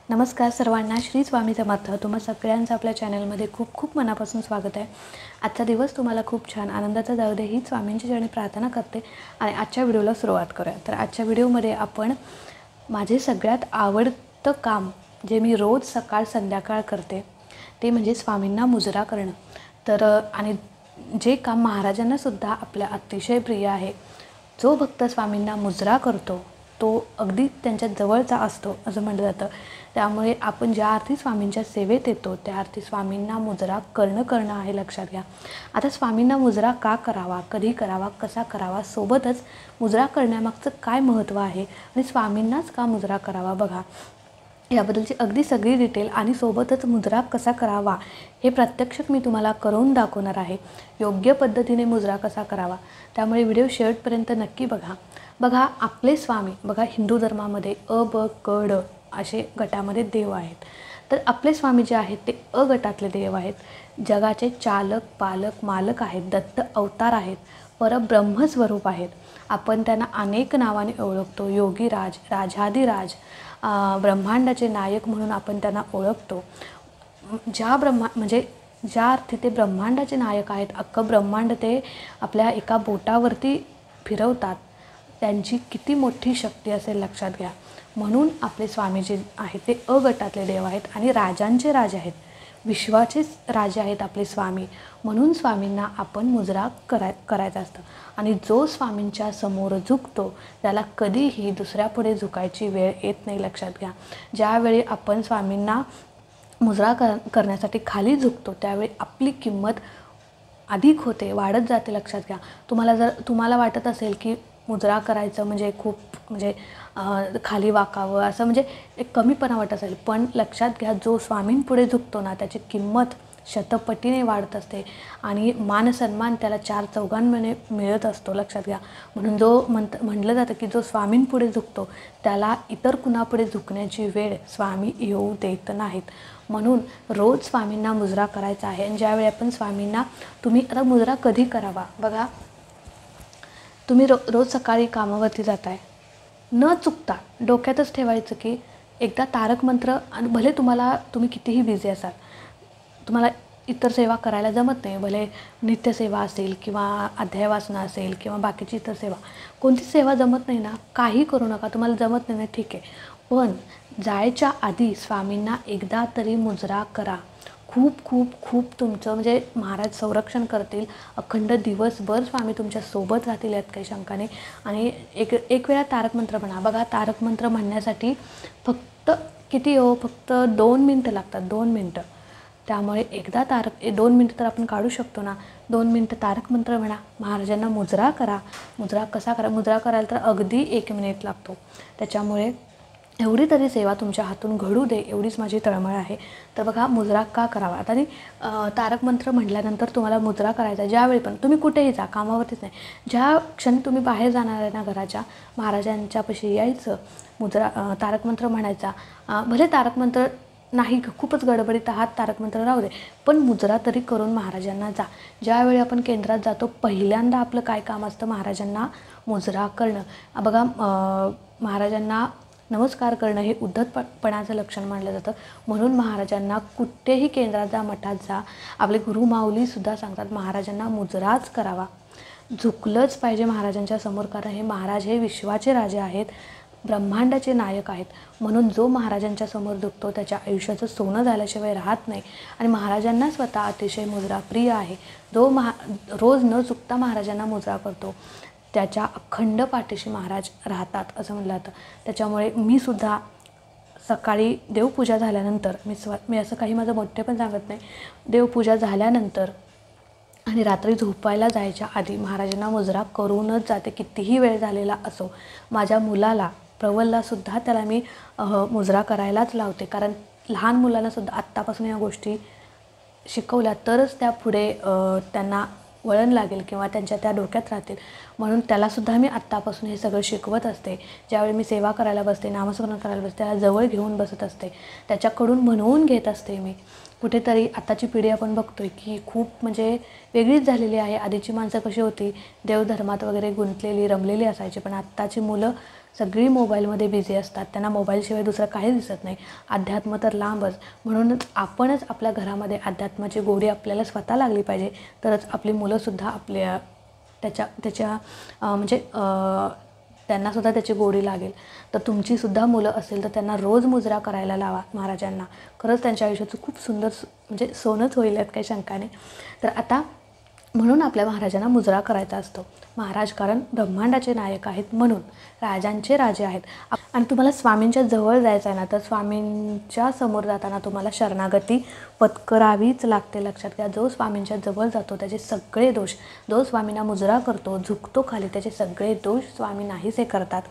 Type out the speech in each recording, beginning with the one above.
नमस्कार सर्वांना, श्री स्वामी समर्थ. तुम्हा सगळ्यांचं आपल्या चॅनलमध्ये खूप खूप मनापासून स्वागत आहे. आजचा दिवस तुम्हाला खूप छान आनंदाचा जाऊ दे ही स्वामींची चरणी प्रार्थना करते आणि आजच्या व्हिडिओला सुरुवात करूया. तर आजच्या व्हिडिओमध्ये आपण माझे सगळ्यात आवडतं काम जे मी रोज सकाळ संध्याकाळ करते ते म्हणजे स्वामींना मुजरा करणं. तर आणि जे काम महाराजांनासुद्धा आपल्या अतिशय प्रिय आहे. जो भक्त स्वामींना मुजरा करतो तो अगदी त्यांच्या जवळचा असतो असं म्हटलं जातं. त्यामुळे आपण ज्या अर्थी स्वामींच्या सेवेत येतो त्या अर्थी स्वामींना मुजरा करणं आहे, लक्षात घ्या. आता स्वामींना मुजरा का करावा, कधी करावा, कसा करावा, सोबतच मुजरा करण्यामागचं काय महत्त्व आहे आणि स्वामींनाच का मुजरा करावा बघा, याबद्दलची अगदी सगळी डिटेल आणि सोबतच मुजरा कसा करावा हे प्रत्यक्षात मी तुम्हाला करून दाखवणार आहे. योग्य पद्धतीने मुजरा कसा करावा, त्यामुळे व्हिडिओ शेवटपर्यंत नक्की बघा. बघा, आपले स्वामी बघा, हिंदू धर्मामध्ये अ, ब, क, ड असे गटामध्ये देव आहेत. तर आपले स्वामी जे आहेत ते अ गटातले देव आहेत. जगाचे चालक, पालक, मालक आहेत. दत्त अवतार आहेत. परब्रह्मस्वरूप आहेत. आपण त्यांना अनेक नावाने ओळखतो. योगीराज, राजाधिराज, ब्रह्मांडाचे नायक म्हणून आपण त्यांना ओळखतो. ज्या अर्थी ते ब्रह्मांडाचे नायक आहेत, अख्खं ब्रह्मांड ते आपल्या एका बोटावरती फिरवतात, त्यांची किती मोठी शक्ती असेल लक्षात घ्या. म्हणून आपले स्वामी जे आहेत ते अ गटातले देव आहेत आणि राजांचे राजे आहेत. विश्वाचेच राजे आहेत आपले स्वामी. म्हणून स्वामींना आपण मुजरा करायचं असतं. आणि जो स्वामींच्या समोर झुकतो त्याला कधीही दुसऱ्यापुढे झुकायची वेळ येत नाही, लक्षात घ्या. ज्यावेळी आपण स्वामींना मुजरा करण्यासाठी खाली झुकतो त्यावेळी आपली किंमत अधिक होते, वाढत जाते, लक्षात घ्या. तुम्हाला वाटत असेल की मुजरा करायचं म्हणजे खूप खाली वाकावं असं एक कमीपणा वाटत असेल, पण लक्षात घ्या, जो स्वामींपुढे झुकतो ना त्याची किंमत शतपटीने वाढत असते आणि मान सन्मान त्याला चार चौघांमध्ये मिळत असतो, लक्षात घ्या. म्हणून म्हटलं जातं की जो स्वामींपुढे झुकतो त्याला इतर कुणापुढे झुकण्याची वेळ स्वामी येऊ देत नाहीत. म्हणून रोज स्वामींना मुजरा करायचा आहे. आणि ज्यावेळी आपण स्वामींना तुम्ही आता मुजरा कधी करावा बघा, तुम्ही रोज सकाळी कामावरती जाताय, न चुकता डोक्यातच ठेवायचं की एकदा तारक मंत्र, आणि भले तुम्ही कितीही बिझी असाल, तुम्हाला इतर सेवा करायला जमत नाही, भले नित्यसेवा असेल किंवा अध्याय वाचन असेल किंवा बाकीची इतर सेवा, कोणती सेवा जमत नाही ना, काही करू नका. तुम्हाला जमत नाही ना, ठीक आहे, पण जायच्या आधी स्वामींना एकदा तरी मुजरा करा. खूप खूप खूप तुमचं महाराज संरक्षण करतील. अखंड दिवसभर स्वामी तुमच्या सोबत राहतील, यात काही शंका नाही. आणि एक वेळा तारक मंत्र म्हणा. बघा, तारक मंत्र म्हणण्यासाठी फक्त फक्त 2 मिनटं लागतात, 2 मिनटं. त्यामुळे एकदा 2 मिनटं तर आपण काढू शकतो ना. 2 मिनटं तारक मंत्र म्हणा, महाराजांना मुजरा करा. मुजरा कसा करा, मुजरा करायला तर अगदी 1 मिनिट लागतो. त्याच्यामुळे एवढी तरी सेवा तुमच्या हातून घडू दे, एवढीच माझी तळमळ आहे. तर बघा, मुजरा का करावा. आता तारक मंत्र म्हटल्यानंतर तुम्हाला मुजरा करायचा. ज्यावेळी पण तुम्ही कुठेही जा, कामावरतीच नाही, ज्या क्षणी तुम्ही बाहेर जाणार आहे ना घराच्या, महाराजांच्यापाशी यायचं, तारक मंत्र म्हणायचा. भले तारक मंत्र नाही, खूपच गडबडीत आहात, तारक मंत्र राहू दे, पण मुजरा तरी करून महाराजांना जा. ज्यावेळी आपण केंद्रात जातो पहिल्यांदा आपलं काय काम असतं, महाराजांना मुजरा करणं. बघा, महाराजांना नमस्कार करणं हे उद्धटपणाचं लक्षण मानलं जातं. म्हणून महाराजांना कुठेही केंद्रात जा, मठात जा, आपले गुरु माऊलीसुद्धा सांगतात महाराजांना मुजराच करावा. झुकलंच पाहिजे महाराजांच्या समोर, कारण हे महाराज हे विश्वाचे राजे आहेत, ब्रह्मांडाचे नायक आहेत. म्हणून जो महाराजांच्या समोर झुकतो त्याच्या आयुष्याचं सोनं झाल्याशिवाय राहत नाही. आणि महाराजांना स्वतः अतिशय मुजरा प्रिय आहे. जो रोज न चुकता महाराजांना मुजरा करतो त्याच्या अखंड पाठीशी महाराज राहतात असं म्हटलं जातं. त्याच्यामुळे मी सुद्धा सकाळी देवपूजा झाल्यानंतर, मी असं काही माझं मोठे पण सांगत नाही, देवपूजा झाल्यानंतर आणि रात्री झोपायला जायच्या आधी महाराजांना मुजरा करूनच जाते, कितीही वेळ झालेला असो. माझ्या मुलाला, प्रवललासुद्धा त्याला मी मुजरा करायलाच लावते, कारण लहान मुलांनासुद्धा आत्तापासून या गोष्टी शिकवल्या तरच त्या पुढे त्यांना वळण लागेल किंवा त्यांच्या त्या डोक्यात राहतील. म्हणून त्यालासुद्धा मी आत्तापासून हे सगळं शिकवत असते. ज्यावेळी मी सेवा करायला बसते, नामस्मरण करायला बसते, त्याला जवळ घेऊन बसत असते, त्याच्याकडून म्हणवून घेत असते मी. कुठेतरी आताची पिढी आपण बघतोय की खूप वेगळीच झालेली आहे. आधीची माणसं कशी होती, देवधर्मात वगैरे गुंतलेली, रमलेली असायची, पण आत्ताची मुलं सगळी मोबाईलमध्ये बिझी असतात, त्यांना मोबाईलशिवाय दुसरं काही दिसत नाही, अध्यात्म तर लांबच. म्हणूनच आपणच आपल्या घरामध्ये अध्यात्माची गोडी आपल्याला स्वतः लागली पाहिजे, तरच आपली मुलंसुद्धा आपल्या त्याच्या म्हणजे त्यांनासुद्धा त्याची गोडी लागेल. तर तुमचीसुद्धा मुलं असेल तर त्यांना रोज मुजरा करायला लावा महाराजांना. खरंच त्यांच्या आयुष्याचं खूप सुंदर म्हणजे सोनंच होईल, यात काही शंका नाही. तर आता म्हणून आपल्या महाराजांना मुजरा करायचा असतो. महाराज कारण ब्रह्मांडाचे नायक आहेत, म्हणून राजांचे राजे आहेत. आणि तुम्हाला स्वामींच्या जवळ जायचं आहे ना, तर स्वामींच्या समोर जाताना तुम्हाला शरणागती पत्करावीच लागते. लक्षात घ्या, जो स्वामींच्या जवळ जातो त्याचे सगळे दोष, जो स्वामींना मुजरा करतो, झुकतो खाली, त्याचे सगळे दोष स्वामी नाहीसे करतात.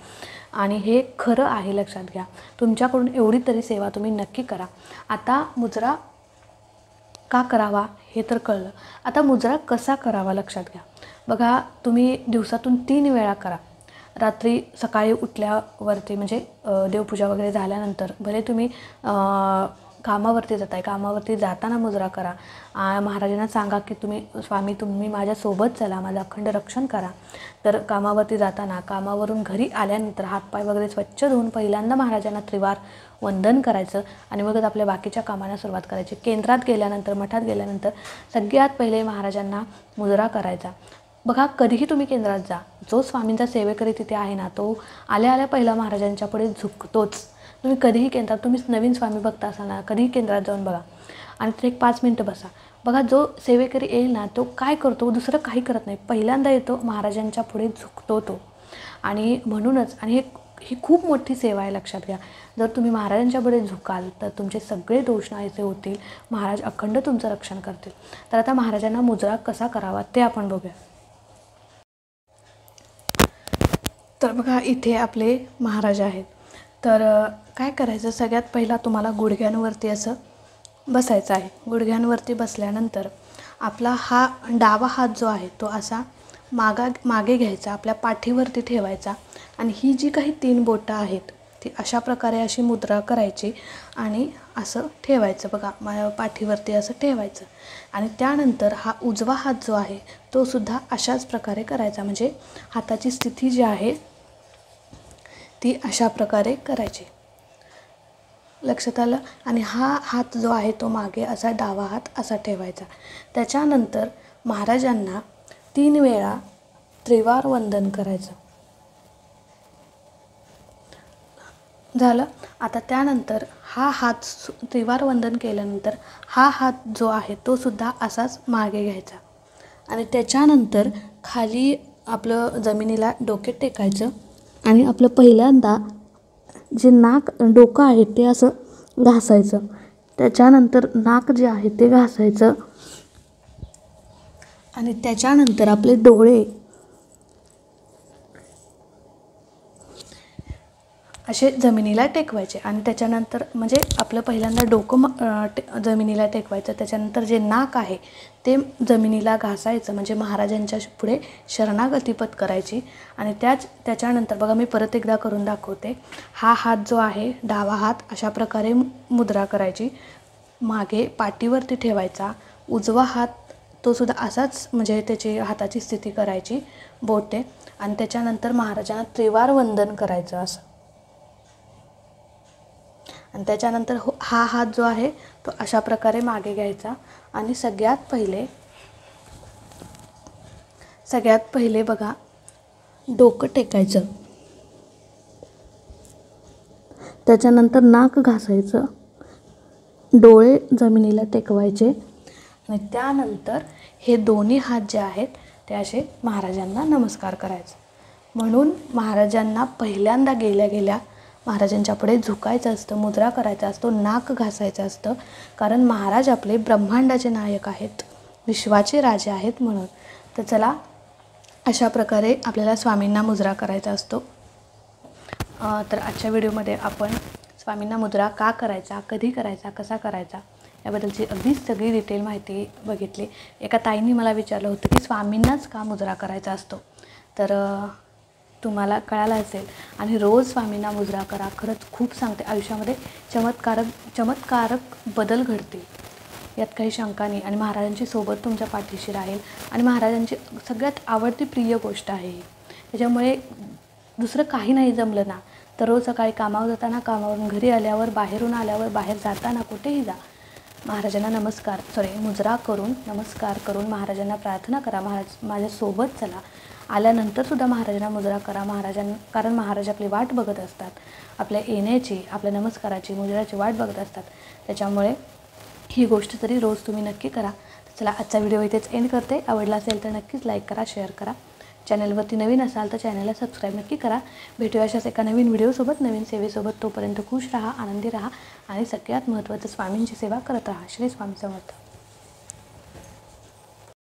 आणि हे खरं आहे, लक्षात घ्या. तुमच्याकडून एवढी तरी सेवा तुम्ही नक्की करा. आता मुजरा का करावा हे तर कळलं. आता मुजरा कसा करावा लक्षात घ्या. बघा, तुम्ही दिवसातून 3 वेळा करा. रात्री सकाळी उठल्यावरती म्हणजे देवपूजा वगैरे झाल्यानंतर, भले तुम्ही कामावरती जाताय, कामावरती जाताना मुजरा करा. महाराजांना सांगा की स्वामी तुम्ही माझ्यासोबत चला, माझं अखंड रक्षण करा. तर कामावरती जाताना, कामावरून घरी आल्यानंतर हातपाय वगैरे स्वच्छ धुवून पहिल्यांदा महाराजांना त्रिवार वंदन करायचं आणि मगच आपल्या बाकीच्या कामांना सुरुवात करायची. केंद्रात गेल्यानंतर, मठात गेल्यानंतर सगळ्यात पहिले महाराजांना मुजरा करायचा. बघा, कधीही तुम्ही केंद्रात जा, जो स्वामींचा सेवेकरी तिथे आहे ना, तो आल्या पहिला महाराजांच्या पुढे झुकतोच. तुम्ही कधीही केंद्रात, तुम्ही नवीन स्वामी बघता असाल ना, कधीही केंद्रात जाऊन बघा आणि ते 1-5 मिनटं बसा. बघा, जो सेवेकरी येईल ना, तो काय करतो, दुसरं काही करत नाही, पहिल्यांदा येतो महाराजांच्या पुढे झुकतो तो. आणि म्हणूनच, आणि ही खूप मोठी सेवा आहे, लक्षात घ्या. जर तुम्ही महाराजांच्या पुढे झुकाल तर तुमचे सगळे दोष नाहीसे होतील, महाराज अखंड तुमचं रक्षण करतील. तर आता महाराजांना मुजरा कसा करावा ते आपण बघूया. तर बघा, इथे आपले महाराज आहेत. तर काय करायचं, सगळ्यात पहिला तुम्हाला गुडघ्यांवरती असं बसायचं आहे. गुडघ्यांवरती बसल्यानंतर आपला हा डावा हात जो आहे तो असा मागे घ्यायचा, आपल्या पाठीवरती ठेवायचा आणि ही जी काही 3 बोटं आहेत ती अशा प्रकारे अशी मुद्रा करायची आणि असं ठेवायचं. बघा, माझ्या पाठीवरती असं ठेवायचं. आणि त्यानंतर हा उजवा हात जो आहे तो सुद्धा अशाच प्रकारे करायचा. म्हणजे हाताची स्थिती जी आहे ती अशा प्रकारे करायची, लक्षात आलं. आणि हा हात जो आहे तो मागे असा डावा हात असा ठेवायचा. त्याच्यानंतर महाराजांना 3 वेळा त्रिवार वंदन करायचं. झालं. आता त्यानंतर हा हात त्रिवार वंदन केल्यानंतर हा हात जो आहे तो सुद्धा असाच मागे घ्यायचा आणि त्याच्यानंतर खाली आपलं जमिनीला डोके टेकायचं आणि आपलं पहिल्यांदा जे डोकं आहे ते असं घासायचं. त्याच्यानंतर नाक जे आहे ते घासायचं आणि त्याच्यानंतर आपले डोळे असे जमिनीला टेकवायचे आणि त्याच्यानंतर म्हणजे आपलं पहिल्यांदा डोकं जमिनीला टेकवायचं. त्याच्यानंतर जे नाक आहे ते जमिनीला घासायचं, म्हणजे महाराजांच्या पुढे शरणागती पत्करायची. आणि त्याच्यानंतर बघा, मी परत एकदा करून दाखवते. हा हात जो आहे डावा हात अशा प्रकारे मुद्रा करायची, मागे पाठीवरती ठेवायचा. उजवा हात तो सुद्धा असाच, म्हणजे त्याची हाताची स्थिती करायची, बोटे. आणि त्याच्यानंतर महाराजांना त्रिवार वंदन करायचं असं. आणि त्याच्यानंतर हा हात जो आहे तो अशा प्रकारे मागे घ्यायचा आणि सगळ्यात पहिले बघा डोकं टेकायचं. त्याच्यानंतर नाक घासायचं, डोळे जमिनीला टेकवायचे आणि त्यानंतर हे दोन्ही हात जे आहेत ते असे महाराजांना नमस्कार करायचे. म्हणून महाराजांना पहिल्यांदा गेल्या महाराजांच्या पुढे झुकायचं असतं, मुद्रा करायचा असतो, नाक घासायचं असतं. कारण महाराज आपले ब्रह्मांडाचे नायक आहेत, विश्वाचे राजे आहेत म्हणून. तर चला, अशा प्रकारे आपल्याला स्वामींना मुजरा करायचा असतो. तर आजच्या व्हिडिओमध्ये आपण स्वामींना मुजरा का करायचा, कधी करायचा, कसा करायचा याबद्दलची अगदी सगळी डिटेल माहिती बघितली. एका ताईंनी मला विचारलं होतं की स्वामींनाच का मुजरा करायचा असतो, तर तुम्हाला कळालं असेल. आणि रोज स्वामींना मुजरा करा. खरंच खूप सांगते, आयुष्यामध्ये चमत्कारक बदल घडतील, यात काही शंका नाही. आणि महाराजांची सोबत तुमच्या पाठीशी राहील आणि महाराजांची सगळ्यात आवडती प्रिय गोष्ट आहे ही. त्याच्यामुळे दुसरं काही नाही जमलं ना तर रोज सकाळी कामावर जाताना, कामावरून घरी आल्यावर, बाहेरून आल्यावर, बाहेर जाताना, कुठेही जा, महाराजांना मुजरा करून नमस्कार करून महाराजांना प्रार्थना करा, महाराज माझ्यासोबत चला. आल्यानंतरसुद्धा महाराजांना मुजरा करा. कारण महाराज आपली वाट बघत असतात, आपल्या येण्याची, आपल्या नमस्काराची, मुजराची वाट बघत असतात. त्याच्यामुळे ही गोष्ट तरी रोज तुम्ही नक्की करा. चला, आजचा व्हिडिओ इथेच एंड करते. आवडला असेल तर नक्कीच लाईक करा, शेअर करा. चॅनलवरती नवीन असाल तर चॅनलला सबस्क्राईब नक्की करा. भेटूया अशाच एका नवीन व्हिडिओसोबत, नवीन सेवेसोबत. तोपर्यंत खुश राहा, आनंदी राहा आणि सगळ्यात महत्त्वाचं स्वामींची सेवा करत राहा. श्री स्वामी समर्थ.